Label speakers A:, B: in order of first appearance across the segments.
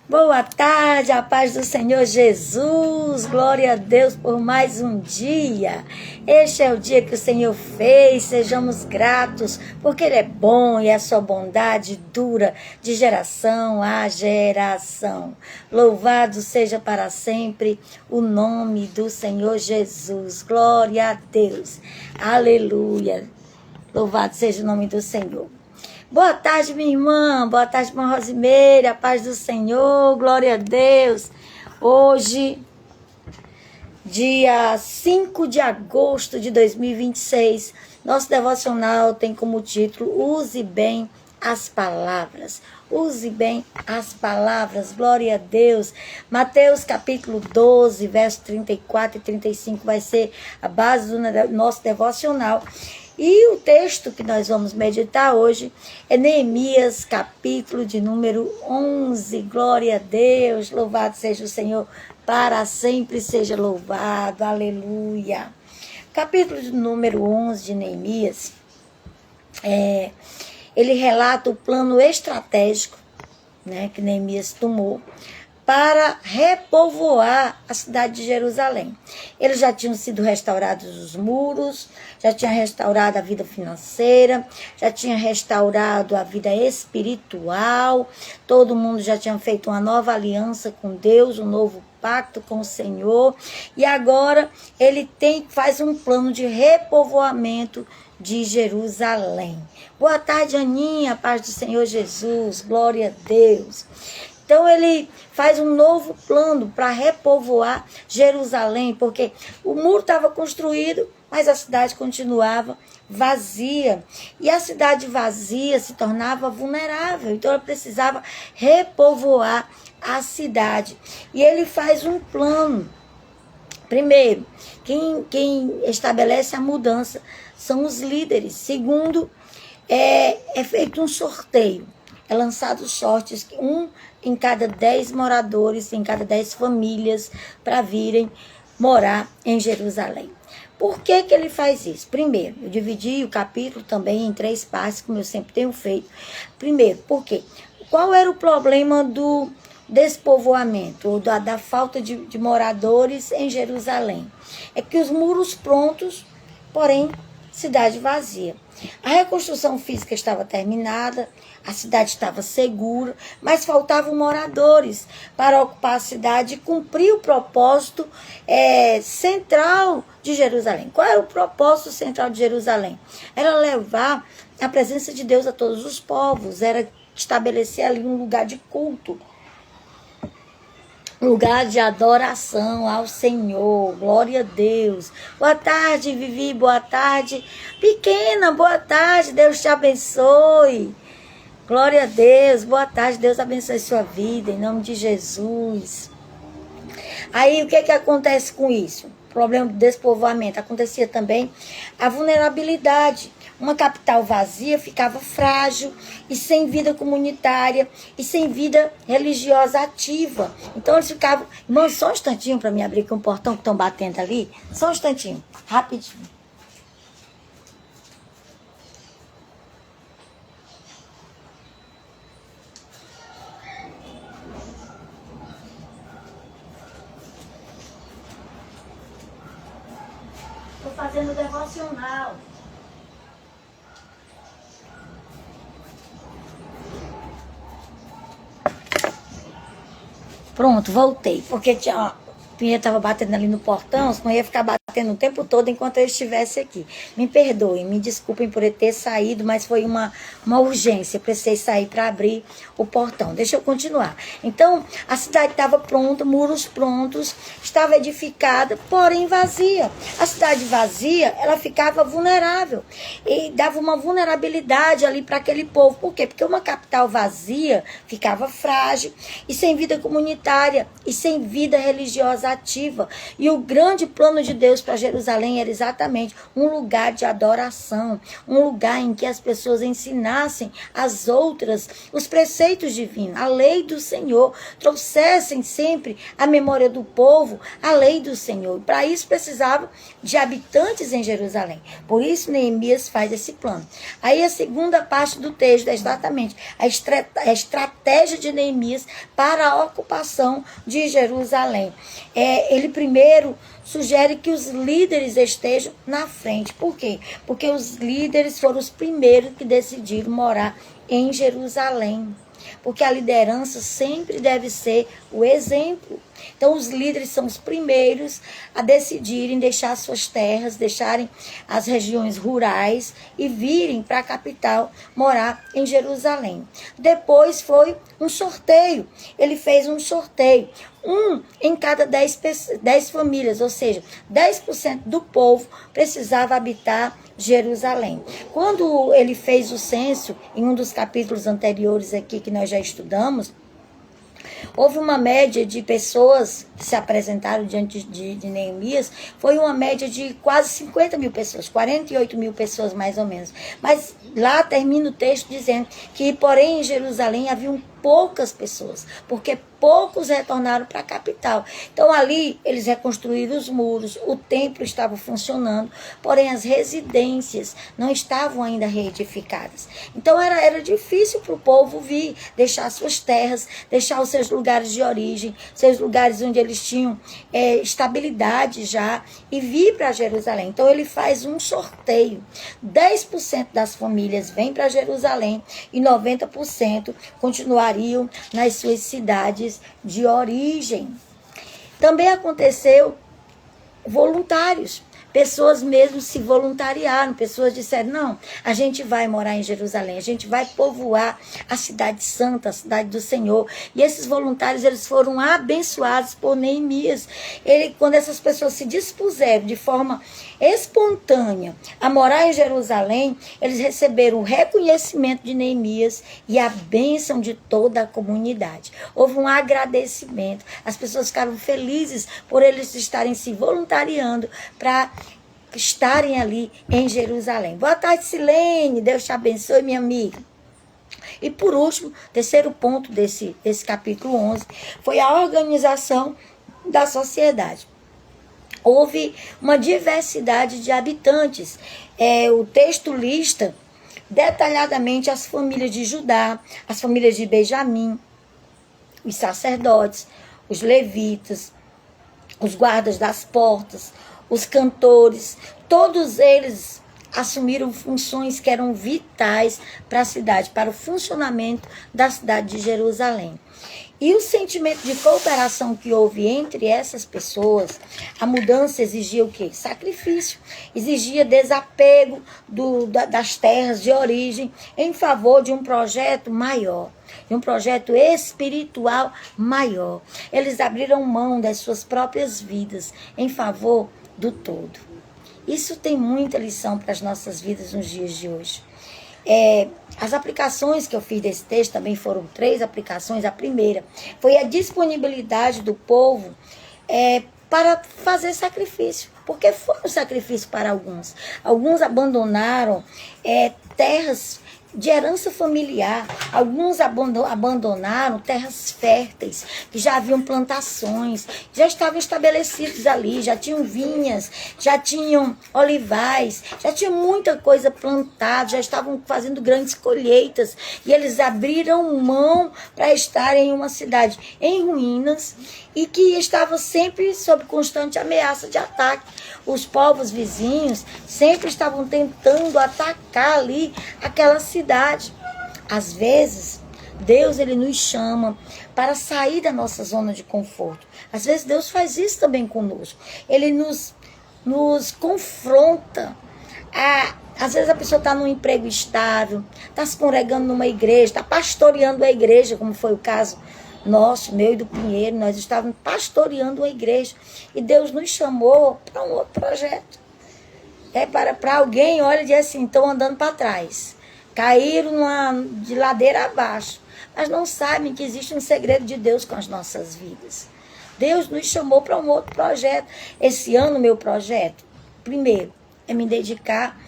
A: Boa tarde, a paz do Senhor Jesus, glória a Deus por mais um dia. Este é o dia que o Senhor fez, sejamos gratos, porque Ele é bom e a sua bondade dura de geração a geração. Louvado seja para sempre o nome do Senhor Jesus, glória a Deus, aleluia, louvado seja o nome do Senhor. Boa tarde, minha irmã. Boa tarde, irmã Rosimeira. A paz do Senhor. Glória a Deus. Hoje, dia 5 de agosto de 2026, nosso devocional tem como título Use bem as palavras. Use bem as palavras. Glória a Deus. Mateus capítulo 12, verso 34 e 35 vai ser a base do nosso devocional. E o texto que nós vamos meditar hoje é Neemias, capítulo de número 11. Glória a Deus, louvado seja o Senhor, para sempre seja louvado, aleluia. Capítulo de número 11 de Neemias, ele relata o plano estratégico, né, que Neemias tomou para repovoar a cidade de Jerusalém. Eles já tinham sido restaurados os muros, já tinha restaurado a vida financeira, já tinha restaurado a vida espiritual, todo mundo já tinha feito uma nova aliança com Deus, um novo pacto com o Senhor, e agora ele faz um plano de repovoamento de Jerusalém. Boa tarde, Aninha, paz do Senhor Jesus, glória a Deus. Então ele faz um novo plano para repovoar Jerusalém, porque o muro estava construído, mas a cidade continuava vazia. E a cidade vazia se tornava vulnerável, então ela precisava repovoar a cidade. E ele faz um plano. Primeiro, quem estabelece a mudança são os líderes. Segundo, é feito um sorteio. É lançado sortes, um em cada 10 moradores, em cada 10 famílias, para virem morar em Jerusalém. Por que ele faz isso? Primeiro, eu dividi o capítulo também em 3 partes, como eu sempre tenho feito. Primeiro, por quê? Qual era o problema do despovoamento, ou da falta de moradores em Jerusalém? É que os muros prontos, porém, cidade vazia. A reconstrução física estava terminada, a cidade estava segura, mas faltavam moradores para ocupar a cidade e cumprir o propósito central de Jerusalém. Qual era o propósito central de Jerusalém? Era levar a presença de Deus a todos os povos, era estabelecer ali um lugar de culto, lugar de adoração ao Senhor, glória a Deus. Boa tarde, Vivi, boa tarde. Pequena, boa tarde, Deus te abençoe. Glória a Deus, boa tarde, Deus abençoe sua vida, em nome de Jesus. Aí, o que acontece com isso? O problema do despovoamento. Acontecia também a vulnerabilidade. Uma capital vazia ficava frágil e sem vida comunitária e sem vida religiosa ativa. Então eles ficavam... Irmão, só um instantinho para me abrir aqui um portão que estão batendo ali. Só um instantinho, rapidinho. Estou fazendo devocional. Pronto, voltei, porque a Pinha estava batendo ali no portão, senão ia ficar batendo o tempo todo enquanto eu estivesse aqui. Me perdoem, me desculpem por eu ter saído, mas foi uma urgência, precisei sair para abrir o portão. Deixa eu continuar. Então, a cidade estava pronta, muros prontos, estava edificada, porém vazia. A cidade vazia, ela ficava vulnerável e dava uma vulnerabilidade ali para aquele povo. Por quê? Porque uma capital vazia ficava frágil e sem vida comunitária e sem vida religiosa ativa. E o grande plano de Deus para Jerusalém era exatamente um lugar de adoração, um lugar em que as pessoas ensinassem às outras os preceitos divinos, a lei do Senhor, trouxessem sempre à memória do povo a lei do Senhor. Para isso precisavam de habitantes em Jerusalém. Por isso Neemias faz esse plano. Aí a segunda parte do texto é exatamente a estratégia de Neemias para a ocupação de Jerusalém. Ele primeiro sugere que os líderes estejam na frente. Por quê? Porque os líderes foram os primeiros que decidiram morar em Jerusalém. Porque a liderança sempre deve ser o exemplo. Então, os líderes são os primeiros a decidirem deixar suas terras, deixarem as regiões rurais e virem para a capital morar em Jerusalém. Depois foi um sorteio. Ele fez um sorteio. Um em cada 10 famílias, ou seja, 10% do povo precisava habitar Jerusalém. Quando ele fez o censo, em um dos capítulos anteriores aqui que nós já estudamos, houve uma média de pessoas que se apresentaram diante de Neemias, foi uma média de quase 50 mil pessoas, 48 mil pessoas mais ou menos. Mas lá termina o texto dizendo que, porém, em Jerusalém haviam poucas pessoas, porque poucos retornaram para a capital. Então ali eles reconstruíram os muros, o templo estava funcionando, porém as residências não estavam ainda reedificadas. Então era difícil para o povo vir, deixar suas terras, deixar os seus lugares de origem, seus lugares onde eles tinham estabilidade já, e vir para Jerusalém. Então ele faz um sorteio. 10% das famílias vêm para Jerusalém e 90% continuariam nas suas cidades de origem. Também aconteceu voluntários. Pessoas mesmo se voluntariaram, pessoas disseram, não, a gente vai morar em Jerusalém, a gente vai povoar a cidade santa, a cidade do Senhor. E esses voluntários, eles foram abençoados por Neemias. Quando essas pessoas se dispuseram de forma espontânea a morar em Jerusalém, eles receberam o reconhecimento de Neemias e a bênção de toda a comunidade. Houve um agradecimento, as pessoas ficaram felizes por eles estarem se voluntariando para estarem ali em Jerusalém. Boa tarde, Silene, Deus te abençoe, minha amiga. E por último, terceiro ponto desse capítulo 11, foi a organização da sociedade. Houve uma diversidade de habitantes. O texto lista detalhadamente as famílias de Judá, as famílias de Benjamim, os sacerdotes, os levitas, os guardas das portas, os cantores, todos eles assumiram funções que eram vitais para a cidade, para o funcionamento da cidade de Jerusalém. E o sentimento de cooperação que houve entre essas pessoas, a mudança exigia o quê? Sacrifício, exigia desapego das terras de origem em favor de um projeto maior, de um projeto espiritual maior. Eles abriram mão das suas próprias vidas em favor do todo. Isso tem muita lição para as nossas vidas nos dias de hoje. As aplicações que eu fiz desse texto também foram 3 aplicações. A primeira foi a disponibilidade do povo para fazer sacrifício, porque foi um sacrifício para alguns. Alguns abandonaram terras de herança familiar, alguns abandonaram terras férteis, que já haviam plantações, já estavam estabelecidos ali, já tinham vinhas, já tinham olivais, já tinha muita coisa plantada, já estavam fazendo grandes colheitas, e eles abriram mão para estar em uma cidade em ruínas, e que estava sempre sob constante ameaça de ataque. Os povos vizinhos sempre estavam tentando atacar ali aquela cidade. Às vezes, Deus ele nos chama para sair da nossa zona de conforto. Às vezes, Deus faz isso também conosco. Ele nos confronta. Às vezes, a pessoa está num emprego estável, está se congregando numa igreja, está pastoreando a igreja, como foi o caso nosso, meu e do Pinheiro. Nós estávamos pastoreando a igreja e Deus nos chamou para um outro projeto. Para alguém, olha, e diz assim, estão andando para trás, caíram de ladeira abaixo, mas não sabem que existe um segredo de Deus com as nossas vidas. Deus nos chamou para um outro projeto. Esse ano, meu projeto, primeiro, é me dedicar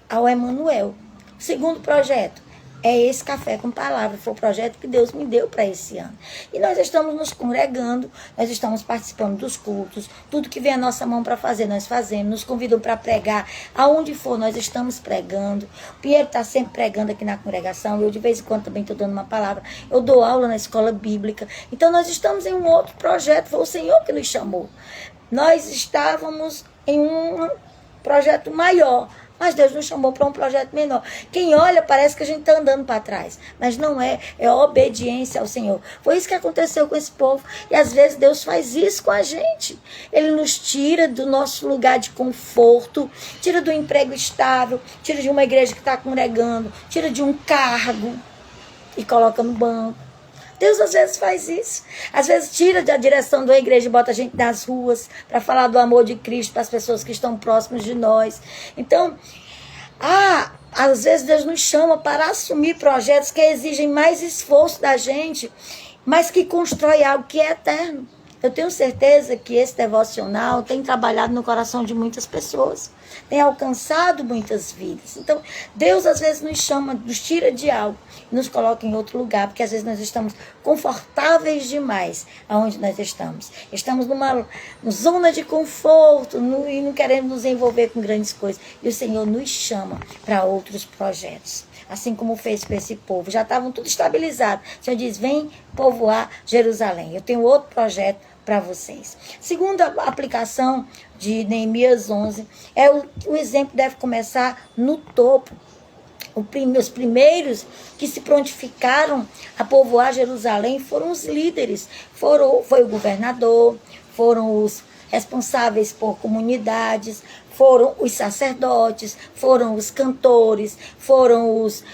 A: ao Emanuel. O segundo projeto é esse Café com Palavra. Foi o projeto que Deus me deu para esse ano. E nós estamos nos congregando, nós estamos participando dos cultos, tudo que vem à nossa mão para fazer, nós fazemos. Nos convidam para pregar, aonde for, nós estamos pregando. O Pinheiro está sempre pregando aqui na congregação, eu de vez em quando também estou dando uma palavra. Eu dou aula na escola bíblica. Então nós estamos em um outro projeto, foi o Senhor que nos chamou. Nós estávamos em um projeto maior, mas Deus nos chamou para um projeto menor. Quem olha parece que a gente está andando para trás, mas não é, é obediência ao Senhor. Foi isso que aconteceu com esse povo, e às vezes Deus faz isso com a gente. Ele nos tira do nosso lugar de conforto, tira do emprego estável, tira de uma igreja que está congregando, tira de um cargo e coloca no banco. Deus às vezes faz isso. Às vezes tira da direção da igreja e bota a gente nas ruas para falar do amor de Cristo para as pessoas que estão próximas de nós. Então, às vezes Deus nos chama para assumir projetos que exigem mais esforço da gente, mas que constrói algo que é eterno. Eu tenho certeza que esse devocional tem trabalhado no coração de muitas pessoas, tem alcançado muitas vidas. Então, Deus às vezes nos chama, nos tira de algo, nos coloca em outro lugar, porque às vezes nós estamos confortáveis demais aonde nós estamos. Estamos numa zona de conforto e não queremos nos envolver com grandes coisas. E o Senhor nos chama para outros projetos. Assim como fez com esse povo. Já estavam tudo estabilizado. O Senhor diz, vem povoar Jerusalém. Eu tenho outro projeto para vocês. Segunda aplicação de Neemias 11, o exemplo deve começar no topo. Os primeiros que se prontificaram a povoar Jerusalém foram os líderes. Foi o governador, foram os responsáveis por comunidades, foram os sacerdotes, foram os cantores, foram os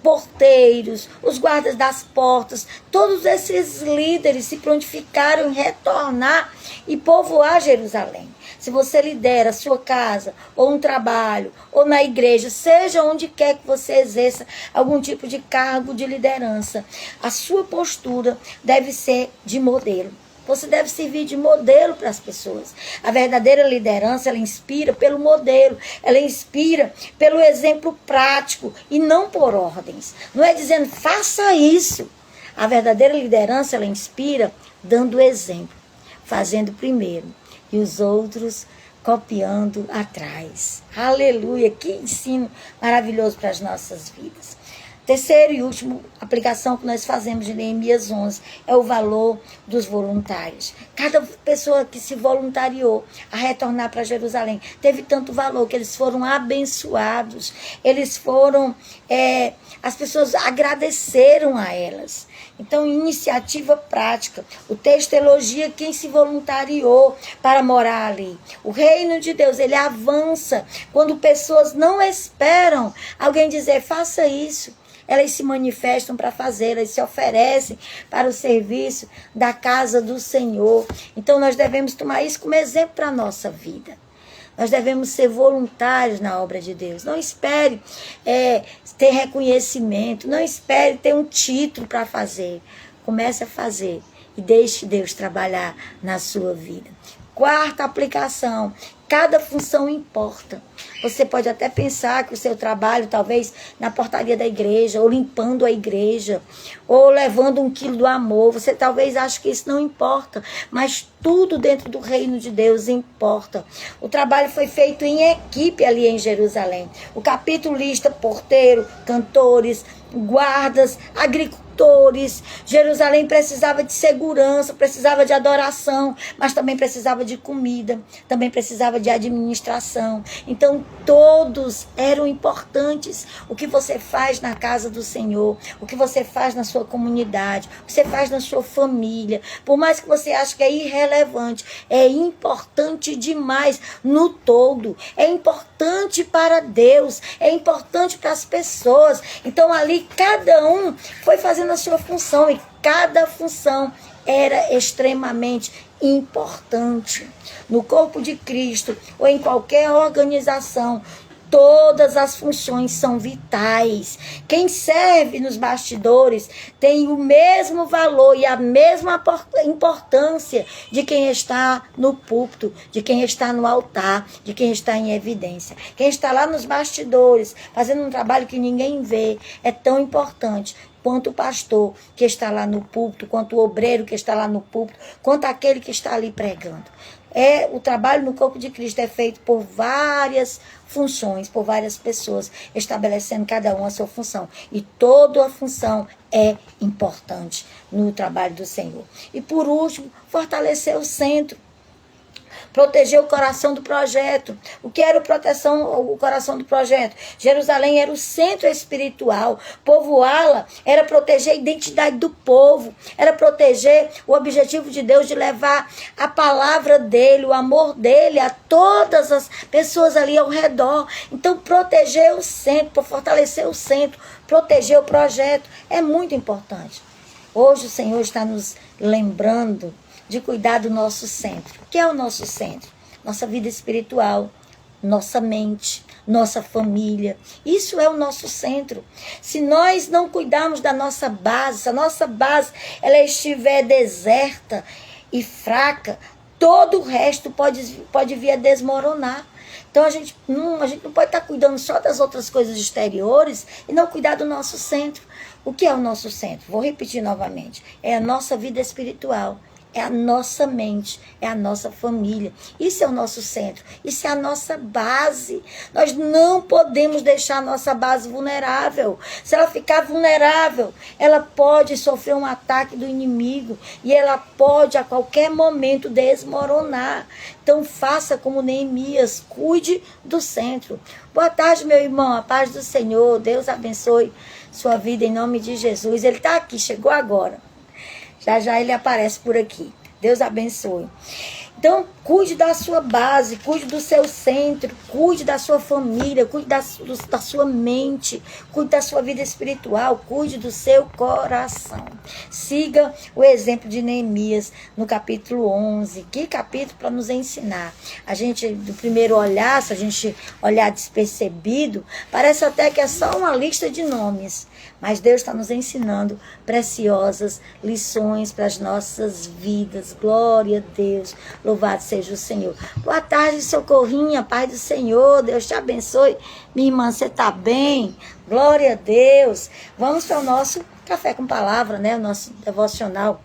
A: porteiros, os guardas das portas. Todos esses líderes se prontificaram em retornar e povoar Jerusalém. Se você lidera a sua casa, ou um trabalho, ou na igreja, seja onde quer que você exerça algum tipo de cargo de liderança, a sua postura deve ser de modelo. Você deve servir de modelo para as pessoas. A verdadeira liderança, ela inspira pelo modelo, ela inspira pelo exemplo prático e não por ordens. Não é dizendo, faça isso. A verdadeira liderança, ela inspira dando exemplo, fazendo primeiro e os outros copiando atrás. Aleluia, que ensino maravilhoso para as nossas vidas. Terceiro e último aplicação que nós fazemos de Neemias 11 é o valor dos voluntários. Cada pessoa que se voluntariou a retornar para Jerusalém teve tanto valor que eles foram abençoados. Eles foram, as pessoas agradeceram a elas. Então, iniciativa prática. O texto elogia quem se voluntariou para morar ali. O reino de Deus, ele avança quando pessoas não esperam alguém dizer, faça isso. Elas se manifestam para fazer, elas se oferecem para o serviço da casa do Senhor. Então, nós devemos tomar isso como exemplo para a nossa vida. Nós devemos ser voluntários na obra de Deus. Não espere ter reconhecimento, não espere ter um título para fazer. Comece a fazer e deixe Deus trabalhar na sua vida. Quarta aplicação, cada função importa. Você pode até pensar que o seu trabalho, talvez na portaria da igreja, ou limpando a igreja, ou levando 1 quilo do amor, você talvez ache que isso não importa, mas tudo dentro do reino de Deus importa. O trabalho foi feito em equipe ali em Jerusalém. O capítulo lista porteiro, cantores, guardas, agricultores. Jerusalém precisava de segurança, precisava de adoração, mas também precisava de comida, também precisava de administração. Então todos eram importantes. O que você faz na casa do Senhor, o que você faz na sua comunidade, o que você faz na sua família, por mais que você ache que é irrelevante, é importante demais no todo. É importante para Deus, é importante para as pessoas. Então ali cada um foi fazendo a sua função e cada função era extremamente importante. No corpo de Cristo ou em qualquer organização, Todas as funções são vitais. Quem serve nos bastidores tem o mesmo valor e a mesma importância de quem está no púlpito, de quem está no altar, de quem está em evidência. Quem está lá nos bastidores, fazendo um trabalho que ninguém vê, é tão importante quanto o pastor que está lá no púlpito, quanto o obreiro que está lá no púlpito, quanto aquele que está ali pregando. O trabalho no corpo de Cristo é feito por várias funções, por várias pessoas, estabelecendo cada uma a sua função. E toda a função é importante no trabalho do Senhor. E por último, fortalecer o centro. Proteger o coração do projeto. O que era o coração do projeto? Jerusalém era o centro espiritual. Povoá-la era proteger a identidade do povo. Era proteger o objetivo de Deus de levar a palavra dele, o amor dele a todas as pessoas ali ao redor. Então, proteger o centro, fortalecer o centro, proteger o projeto é muito importante. Hoje o Senhor está nos lembrando de cuidar do nosso centro. O que é o nosso centro? Nossa vida espiritual, nossa mente, nossa família. Isso é o nosso centro. Se nós não cuidarmos da nossa base, se a nossa base ela estiver deserta e fraca, todo o resto pode vir a desmoronar. Então a gente não pode estar cuidando só das outras coisas exteriores e não cuidar do nosso centro. O que é o nosso centro? Vou repetir novamente. É a nossa vida espiritual. É a nossa mente, é a nossa família. Isso é o nosso centro, isso é a nossa base. Nós não podemos deixar a nossa base vulnerável. Se ela ficar vulnerável, ela pode sofrer um ataque do inimigo e ela pode a qualquer momento desmoronar. Então faça como Neemias, cuide do centro. Boa tarde, meu irmão, a paz do Senhor, Deus abençoe sua vida em nome de Jesus. Ele está aqui, chegou agora. Já já ele aparece por aqui. Deus abençoe. Então, cuide da sua base, cuide do seu centro, cuide da sua família, cuide da sua mente, cuide da sua vida espiritual, cuide do seu coração. Siga o exemplo de Neemias no capítulo 11. Que capítulo para nos ensinar. A gente, do primeiro olhar, se a gente olhar despercebido, parece até que é só uma lista de nomes. Mas Deus está nos ensinando preciosas lições para as nossas vidas. Glória a Deus. Louvado seja o Senhor. Boa tarde, Socorrinha. Paz do Senhor. Deus te abençoe. Minha irmã, você está bem? Glória a Deus. Vamos para o nosso Café com Palavra, né? O nosso devocional.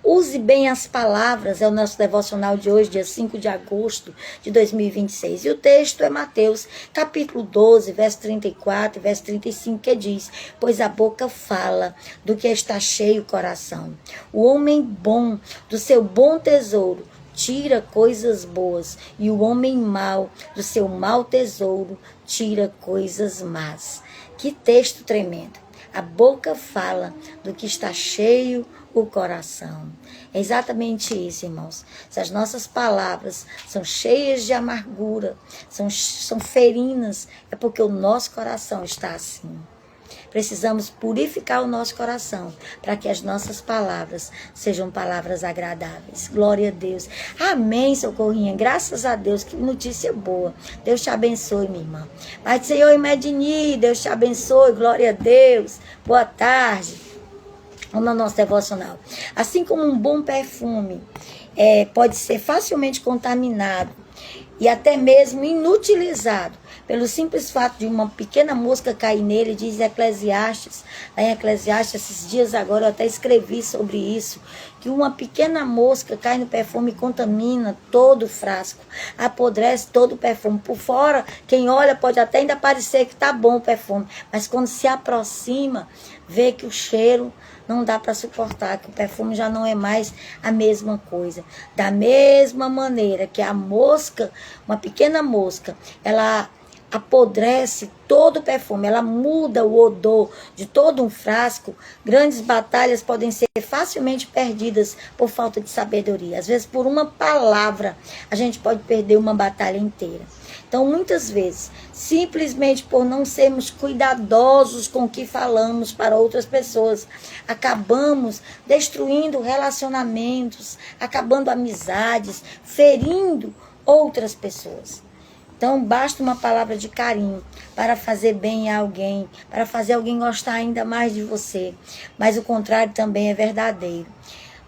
A: Use bem as palavras, é o nosso devocional de hoje, dia 5 de agosto de 2026. E o texto é Mateus, capítulo 12, verso 34 e verso 35, que diz: pois a boca fala do que está cheio o coração. O homem bom, do seu bom tesouro, tira coisas boas, e o homem mau, do seu mau tesouro, tira coisas más. Que texto tremendo. A boca fala do que está cheio o coração. É exatamente isso, irmãos. Se as nossas palavras são cheias de amargura, são ferinas, é porque o nosso coração está assim. Precisamos purificar o nosso coração para que as nossas palavras sejam palavras agradáveis. Glória a Deus. Amém, Socorrinha. Graças a Deus. Que notícia boa. Deus te abençoe, minha irmã. Pai do Senhor e Medini, Deus te abençoe. Glória a Deus. Boa tarde. Vamos ao nosso devocional. Assim como um bom perfume pode ser facilmente contaminado e até mesmo inutilizado pelo simples fato de uma pequena mosca cair nele, diz Eclesiastes. Lá em Eclesiastes, esses dias agora eu até escrevi sobre isso, que uma pequena mosca cai no perfume e contamina todo o frasco, apodrece todo o perfume. Por fora, quem olha pode até ainda parecer que está bom o perfume, mas quando se aproxima, vê que o cheiro não dá para suportar, que o perfume já não é mais a mesma coisa. Da mesma maneira que a mosca, uma pequena mosca, ela apodrece todo o perfume, ela muda o odor de todo um frasco. Grandes batalhas podem ser facilmente perdidas por falta de sabedoria. Às vezes, por uma palavra, a gente pode perder uma batalha inteira. Então, muitas vezes, simplesmente por não sermos cuidadosos com o que falamos para outras pessoas, acabamos destruindo relacionamentos, acabando amizades, ferindo outras pessoas. Então, basta uma palavra de carinho para fazer bem a alguém, para fazer alguém gostar ainda mais de você. Mas o contrário também é verdadeiro.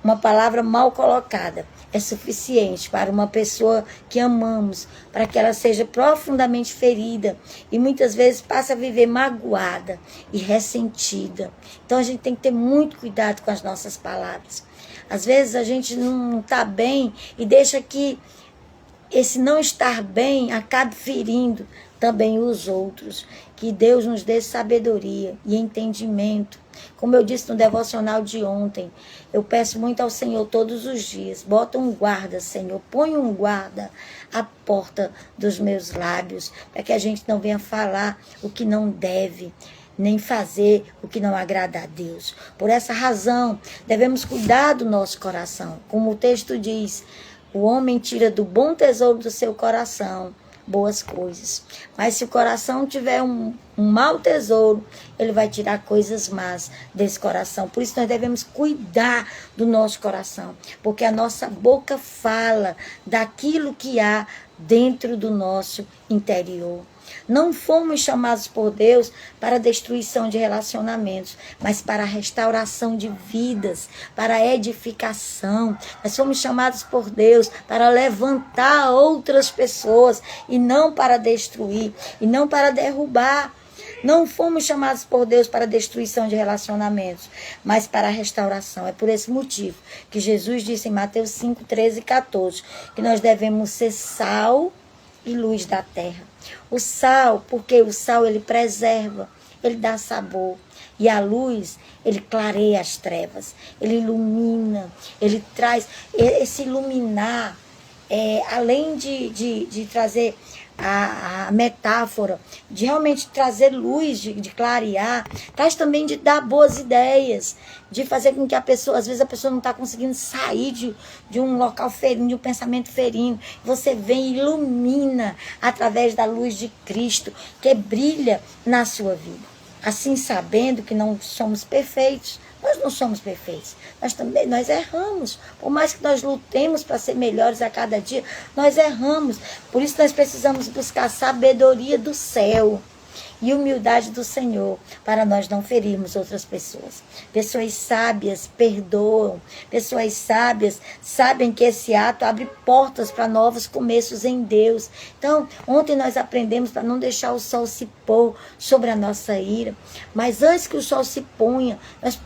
A: Uma palavra mal colocada é suficiente para uma pessoa que amamos, para que ela seja profundamente ferida e muitas vezes passe a viver magoada e ressentida. Então a gente tem que ter muito cuidado com as nossas palavras. Às vezes a gente não está bem e deixa que esse não estar bem acabe ferindo também os outros. Que Deus nos dê sabedoria e entendimento. Como eu disse no devocional de ontem, eu peço muito ao Senhor todos os dias, bota um guarda, Senhor, põe um guarda à porta dos meus lábios, para que a gente não venha falar o que não deve, nem fazer o que não agrada a Deus. Por essa razão, devemos cuidar do nosso coração. Como o texto diz, o homem tira do bom tesouro do seu coração boas coisas. Mas se o coração tiver um mau tesouro, ele vai tirar coisas más desse coração. Por isso nós devemos cuidar do nosso coração, porque a nossa boca fala daquilo que há dentro do nosso interior. Não fomos chamados por Deus para a destruição de relacionamentos, mas para a restauração de vidas, para a edificação. Nós fomos chamados por Deus para levantar outras pessoas e não para destruir, e não para derrubar. Não fomos chamados por Deus para a destruição de relacionamentos, mas para a restauração. É por esse motivo que Jesus disse em Mateus 5, 13 e 14, que nós devemos ser sal e luz da terra. O sal, porque o sal ele preserva, ele dá sabor. E a luz, ele clareia as trevas, ele ilumina, ele traz esse iluminar, além de trazer a metáfora, de realmente trazer luz, de clarear, traz também de dar boas ideias, de fazer com que a pessoa, às vezes a pessoa não está conseguindo sair de um local ferindo, de um pensamento ferindo. Você vem e ilumina através da luz de Cristo, que brilha na sua vida. Assim, sabendo que não somos perfeitos, nós não somos perfeitos, nós erramos. Por mais que nós lutemos para ser melhores a cada dia, nós erramos. Por isso nós precisamos buscar a sabedoria do céu e humildade do Senhor, para nós não ferirmos outras pessoas. Pessoas sábias perdoam, pessoas sábias sabem que esse ato abre portas para novos começos em Deus. Então, ontem nós aprendemos para não deixar o sol se pôr sobre a nossa ira, mas antes que o sol se ponha, nós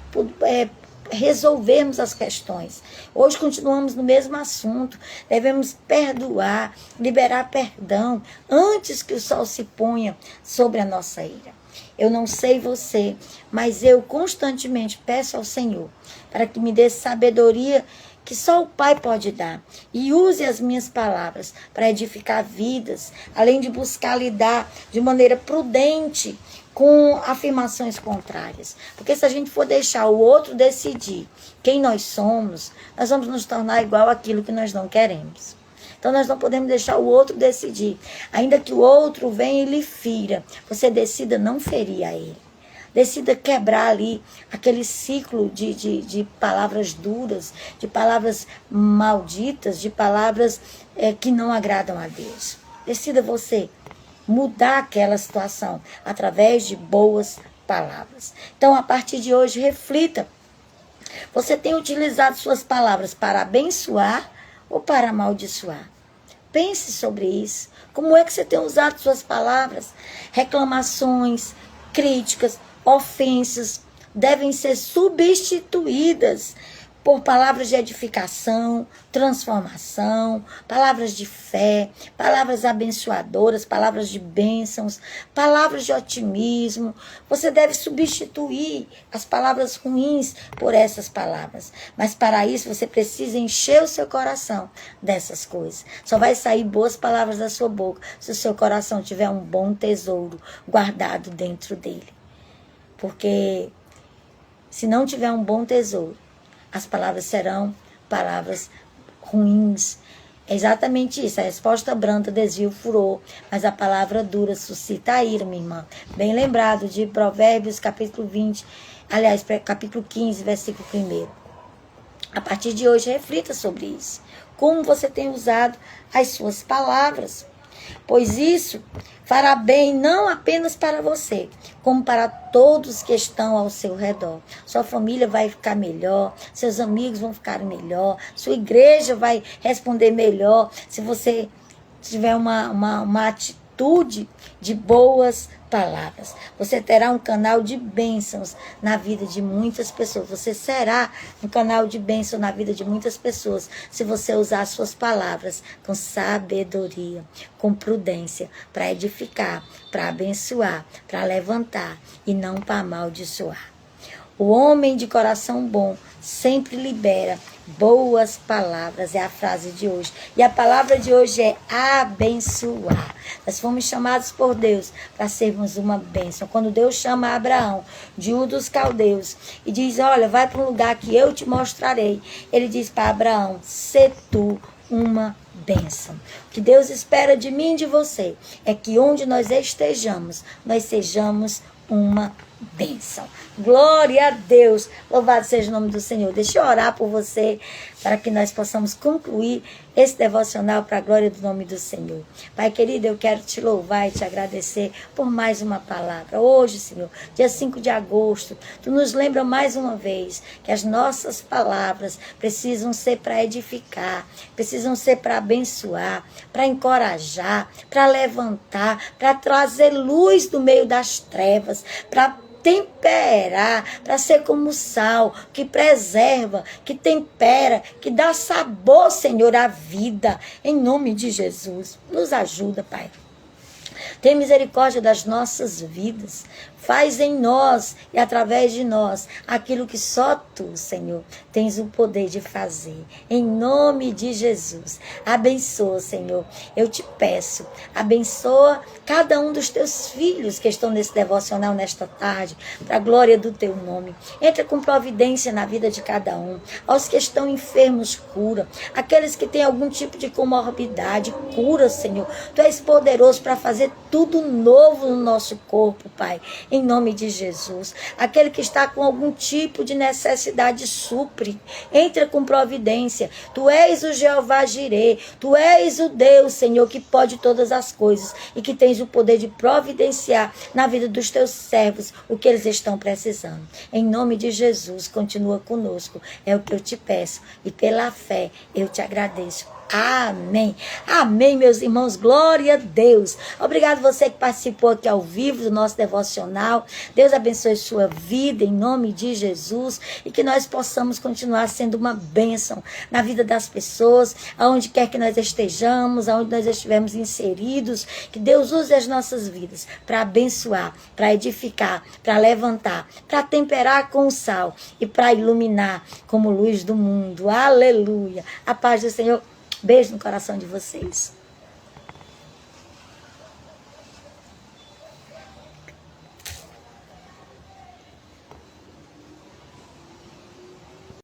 A: resolvermos as questões. Hoje continuamos no mesmo assunto. Devemos perdoar, liberar perdão antes que o sol se ponha sobre a nossa ira. Eu não sei você, mas eu constantemente peço ao Senhor para que me dê sabedoria que só o Pai pode dar, e use as minhas palavras para edificar vidas, além de buscar lidar de maneira prudente com afirmações contrárias. Porque se a gente for deixar o outro decidir quem nós somos, nós vamos nos tornar igual àquilo que nós não queremos. Então nós não podemos deixar o outro decidir. Ainda que o outro venha e lhe fira, você decida não ferir a ele. Decida quebrar ali aquele ciclo de palavras duras, de palavras malditas, de palavras que não agradam a Deus. Decida você mudar aquela situação através de boas palavras. Então, a partir de hoje, reflita. Você tem utilizado suas palavras para abençoar ou para amaldiçoar? Pense sobre isso. Como é que você tem usado suas palavras? Reclamações, críticas, ofensas devem ser substituídas por palavras de edificação, transformação, palavras de fé, palavras abençoadoras, palavras de bênçãos, palavras de otimismo. Você deve substituir as palavras ruins por essas palavras. Mas para isso você precisa encher o seu coração dessas coisas. Só vai sair boas palavras da sua boca se o seu coração tiver um bom tesouro guardado dentro dele. Porque se não tiver um bom tesouro, as palavras serão palavras ruins. É exatamente isso. A resposta branda desvia o furor, mas a palavra dura suscita a ira, minha irmã. Bem lembrado de Provérbios, capítulo 20, aliás, capítulo 15, versículo 1. A partir de hoje, reflita sobre isso. Como você tem usado as suas palavras. pois isso fará bem não apenas para você, como para todos que estão ao seu redor. Sua família vai ficar melhor, seus amigos vão ficar melhor, sua igreja vai responder melhor, se você tiver uma atitude de boas palavras. Você terá um canal de bênçãos na vida de muitas pessoas. Você será um canal de bênção na vida de muitas pessoas se você usar suas palavras com sabedoria, com prudência, para edificar, para abençoar, para levantar e não para amaldiçoar. O homem de coração bom sempre libera boas palavras, é a frase de hoje. E a palavra de hoje é abençoar. Nós fomos chamados por Deus para sermos uma bênção. Quando Deus chama Abraão de Ur dos Caldeus e diz, olha, vai para um lugar que eu te mostrarei. Ele diz para Abraão, sê tu uma bênção. O que Deus espera de mim e de você é que onde nós estejamos, nós sejamos uma bênção. Glória a Deus. Louvado seja o nome do Senhor. Deixa eu orar por você para que nós possamos concluir esse devocional para a glória do nome do Senhor. Pai querido, eu quero te louvar e te agradecer por mais uma palavra. Hoje, Senhor, dia 5 de agosto, tu nos lembra mais uma vez que as nossas palavras precisam ser para edificar, precisam ser para abençoar, para encorajar, para levantar, para trazer luz do meio das trevas, para temperar, para ser como sal, que preserva, que tempera, que dá sabor, Senhor, à vida. Em nome de Jesus, nos ajuda, Pai. Tem misericórdia das nossas vidas. Faz em nós e através de nós aquilo que só tu, Senhor, tens o poder de fazer. Em nome de Jesus. Abençoa, Senhor. Eu te peço. Abençoa cada um dos teus filhos que estão nesse devocional nesta tarde, para a glória do teu nome. Entra com providência na vida de cada um. Aos que estão enfermos, cura. Aqueles que têm algum tipo de comorbidade, cura, Senhor. Tu és poderoso para fazer tudo novo no nosso corpo, Pai. Em nome de Jesus. Aquele que está com algum tipo de necessidade, supre. Entra com providência. Tu és o Jeová Jirê. Tu és o Deus, Senhor, que pode todas as coisas e que tens o poder de providenciar na vida dos teus servos o que eles estão precisando. Em nome de Jesus, continua conosco. É o que eu te peço. E pela fé, eu te agradeço. Amém. Amém, meus irmãos. Glória a Deus. Obrigado você que participou aqui ao vivo do nosso devocional. Deus abençoe sua vida em nome de Jesus e que nós possamos continuar sendo uma bênção na vida das pessoas, aonde quer que nós estejamos, aonde nós estivermos inseridos. Que Deus use as nossas vidas para abençoar, para edificar, para levantar, para temperar com o sal e para iluminar como luz do mundo. Aleluia. A paz do Senhor. Beijo no coração de vocês.